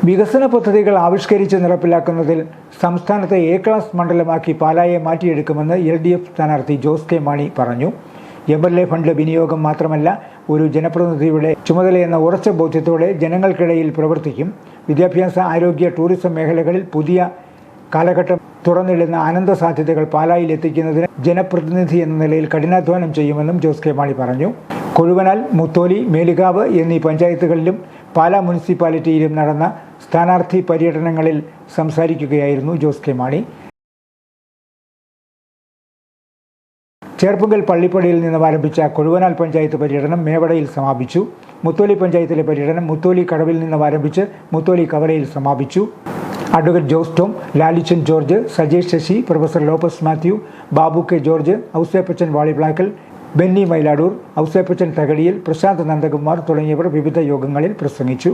വികസന പദ്ധതികൾ ആവിഷ്കരിച്ച് നടപ്പിലാക്കുന്നതിൽ സംസ്ഥാനത്തെ എ ക്ലാസ് മണ്ഡലമാക്കി പാലായെ മാറ്റിയെടുക്കുമെന്ന് LDF സ്ഥാനാർത്ഥി ജോസ് കെ മാണി പറഞ്ഞു. MLA ഫണ്ട് വിനിയോഗം മാത്രമല്ല, ഒരു ജനപ്രതിനിധിയുടെ ചുമതലയെന്ന ഉറച്ച ബോധ്യത്തോടെ ജനങ്ങൾക്കിടയിൽ പ്രവർത്തിക്കും. വിദ്യാഭ്യാസ, ആരോഗ്യ, ടൂറിസം മേഖലകളിൽ പുതിയ കാലഘട്ടം തുറന്നിടുന്ന അനന്ത സാധ്യതകൾ പാലായിൽ എത്തിക്കുന്നതിന് ജനപ്രതിനിധി എന്ന നിലയിൽ കഠിനാധ്വാനം ചെയ്യുമെന്നും ജോസ് കെ മാണി പറഞ്ഞു. കൊഴുവനാൽ, മുത്തോലി, മേലുകാവ് എന്നീ പഞ്ചായത്തുകളിലും പാലാ മുനിസിപ്പാലിറ്റിയിലും നടന്ന സ്ഥാനാർത്ഥി പര്യടനങ്ങളിൽ സംസാരിക്കുകയായിരുന്നു ജോസ് കെ മാണി. ചേർപ്പുങ്കൽ പള്ളിപ്പടിയിൽ നിന്ന് ആരംഭിച്ച കൊഴുവനാൽ പഞ്ചായത്ത് പര്യടനം മേവടയിൽ സമാപിച്ചു. മുത്തോലി പഞ്ചായത്തിലെ പര്യടനം മുത്തോലി കടവിൽ നിന്ന് ആരംഭിച്ച് മുത്തോലി കവലയിൽ സമാപിച്ചു. അഡ്വക്കേറ്റ് ജോസ് ടോം, ലാലിച്ചൻ ജോർജ്, സജേഷ് ശശി, പ്രൊഫസർ ലോപ്പസ് മാത്യു, ബാബു കെ ജോർജ്, ഔസേപ്പച്ചൻ വാളിപ്ലാക്കൽ, ബെന്നി മൈലാടൂർ, ഔസേപ്പച്ചൻ തകടിയിൽ, പ്രശാന്ത് നന്ദകുമാർ തുടങ്ങിയവർ വിവിധ യോഗങ്ങളിൽ പ്രസംഗിച്ചു.